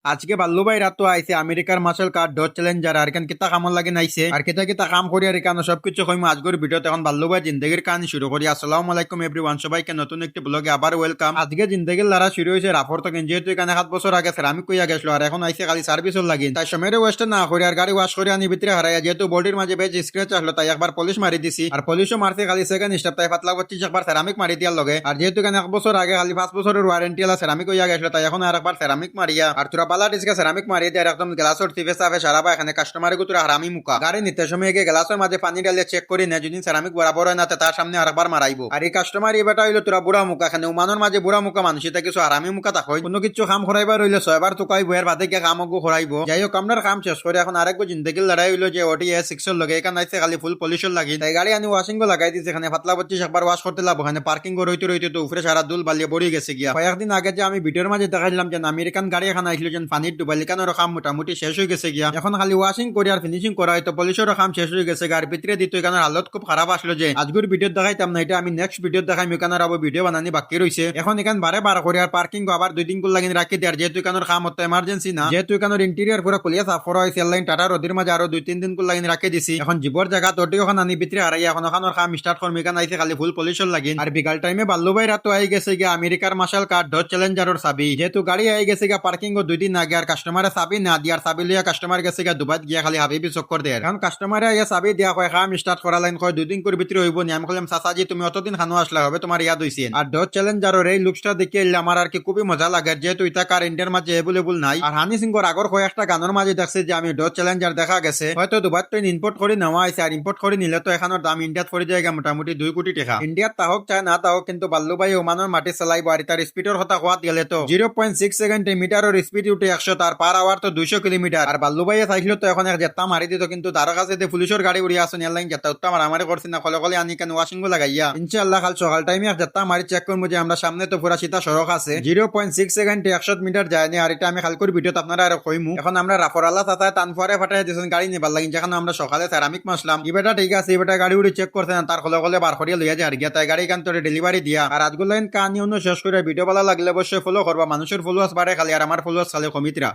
আজকে বাল্লু ভাই রাত তো আইছে আমেরিকার মাসেল কার ডট চ্যালেঞ্জার আর এখান কিতা কামন লাগে নাইছে আর কিতা কিতা কাম করি আর এখানে সবকিছু কইমু আজকের ভিডিওতে। এখন বাল্লু ভাই জিন্দগির কাহিনী শুরু করি। আসসালামু আলাইকুম এভরিওয়ান, সবাইকে নতুন একটি ব্লগে আবার ওয়েলকাম। আজকে জিন্দগির লড়া শুরু হয়েছে রাফর থেকে, যেহেতু এখানে 7 বছর আগে সেরামিক কইয়া গেছিল আর এখন আইছে খালি সার্ভিসর লাগি, তাই সময়ের ওয়েস্ট না করি আর গাড়ি ওয়াশ করে আনি ভিতরে হারাইয়া, যেহেতু বডির মাঝে বেশ স্ক্র্যাচ আসলো তাই একবার পলিশ মারি দিছি আর পলিশও মারছে খালি সেকেন্ড স্টেপ, তাই পাতলা করছি একবার সেরামিক মারি দিয়ার লগে। আর যেহেতু এখানে 1 বছর আগে খালি 5 বছরের ওয়ারেন্টি আলা সেরামিক হইয়া গেছিল তাই এখন আর একবার সেরামিক মারিয়া আর তোরা পালা ডিসকে সেরামিক মারিয়ে দিয়ে একদম গ্লাসের টিভে সাফে সারাবা। এখানে কাস্টমারের গুতুরা হারামি মুখা গাড়ি নিতে সময় গিয়ে গ্লাসের মাঝে পানি ডালিয়ে চেক করি না, যদি সেরামিক বরাবর হয় না তার সামনে আরেকবার মারাইবো। আর এই কাস্টমার এই বেটা হইলো তোরা বুড়া মুখা, এখানে উমানোর মাঝে বুড়া মুখা মানুষ এটা কিছু হারামি মুখা থাকো, কোনো কিছু কাম করাইবার হইলে 6বার তো কইব এর বাদে গিয়ে কামগো করাইবো। যাই হোক আপনার কাম শেষ করে এখন আরেকগো জিন্দগির লড়াই হইলো যে ওটি এস6 লগে এখানে আইছে খালি ফুল পলিশর লাগি, তাই গাড়ি আনি ওয়াশিং গো লাগাই দিছে। এখানে পাতলা 25 একবার ওয়াশ করতে লাগবো। এখানে পার্কিং গো রইতে রইতে তো উপরে সারা দুল বালিয়ে বড়ি গেছে গিয়া। কয়েকদিন আগে যে আমি ভিডিওর মাঝে দেখাইলাম যে আমেরিকান গাড়ি এখানে আইছিল যে পানির ডুবাইল, কেনার কাম মোটামুটি শেষ হয়ে গেছে গিয়া। এখন খালি ওয়াশিং করে আর ফিনিশিং করা হয়তো পলিশেরও কাম শেষ হয়ে গেছে। আর ভিতরে দিত এখানে হালত খুব খারাপ আসলো যে আজকের ভিডিও দেখাইতাম না, এটা আমি নেক্সট ভিডিও দেখাই। এখানে আবার ভিডিও বানানি বাকি রয়েছে। এখন এখানে বারে বার করে আর পার্কিং আবার 2 দিন করে লাগিয়ে রাখি দেয়, যেহেতু এখানের কাম হতো এমার্জেন্সি না, যেহেতু এখানের ইন্টেরিয়ার পুরো কলিয়া সাফ করা হয়েছে লাইন টাটার ওদের মাঝে আরো 2-3 দিন করে লাগিয়ে রাখি দিছি। এখন জীবর জায়গা তোটি ওখানে আনি ভিতরে হারাই এখন ওখানের কাম স্টার্ট করবো। এখানে আইছে খালি ফুল পলিশর লাগিন। আর বিকাল টাইমে বাল্লু ভাই রাত আই গেছে গিয়া আমেরিকার মার্শাল কার ডট চ্যালেঞ্জারের চাবি, যেহেতু গাড়ি আই গেছে গিয়া পার্কিং 2 দিন আগে আর কাস্টমারের চাবি না দিয়ার চাবি লিয়া কাস্টমার গেছে গিয়া দুবাই গিয়া খালি হাবিবি চক্কর দেয়। এখন কাস্টমারে ইয়া চাবি দিয়া কয় কাম স্টার্ট করা লাইন কয় 2 দিন করে ভিতরে হইব নি। আমি কইলাম চাচাজি তুমি অতদিন খানো আসলে হবে তোমার ইয়াদ হইছে। আর ডট চ্যালেঞ্জারের এই লুকসটা দেখে আমার আর কি খুবই মজা লাগে, যেহেতু এটা কার ইন্ডিয়ার মাঝে এভেলেবল নাই। আর হানি সিংহর আগর কয়েকটা গানের মাঝে দেখছে যে আমি ডট চ্যালেঞ্জার দেখা গেছে হয়তো দুবার ট্রেন ইম্পোর্ট করে নেওয়া হয়েছে, আর ইম্পোর্ট করে নিলে তো এখানোর দাম ইন্ডিয়াত পড়ে যায় মোটামুটি 2 কোটি টাকা। ইন্ডিয়াত তাহক চায় না তাহক কিন্তু বাল্লু ভাই ওমানোর মাটি চালাইব। আর তার স্পিডের কথা কোয়াত গেলে তো 0.6 সেকেন্ড-মিটারের স্পিড উঠে 100, তার পার আওয়ার তো 200 কিলোমিটার। আর বাল্লু ভাইয়ে চাইছিল তো এখন এক জেত্তা মারি দিত, কিন্তু তার কাছে পুলিশের গাড়ি উড়িয়ে আসুন এয়ারলাইন জেত্তা উত্তা মারামারি করছি না, কলে কলে আনি কেন ওয়াশিং লাগাইয়া ইনশাআল্লাহ কাল সকাল টাইমে এক জেত্তা মারি চেক করবো যে আমরা সামনে তো পুরা সীতা সড়ক আছে 0.6 সেকেন্ডে 100 মিটার যায়নি। আর এটা আমি কালকের ভিডিওতে আপনারা আর কইমু। এখন আমরা রাফরালা তাতায় তানফারে ফাটাই দিয়েছেন গাড়ি নিবার লাগিন, যেখানে আমরা সকালে সেরামিক মাসলাম ইবেটা ঠিক আছে, ইবেটা গাড়ি উড়ি চেক করছে না, তার কলে কলে বার করিয়া লইয়া যায় আর গিয়া তাই গাড়ি কান তোরে ডেলিভারি দিয়া। আর আজগুলো কাহিনী অন্য শেষ করে ভিডিও ভালো লাগলে অবশ্যই ফলো করবা। মানুষের ফলোয়ার্স বাড়ে খালি আর আমার ফলোয়ার্স খালি কমিতরা।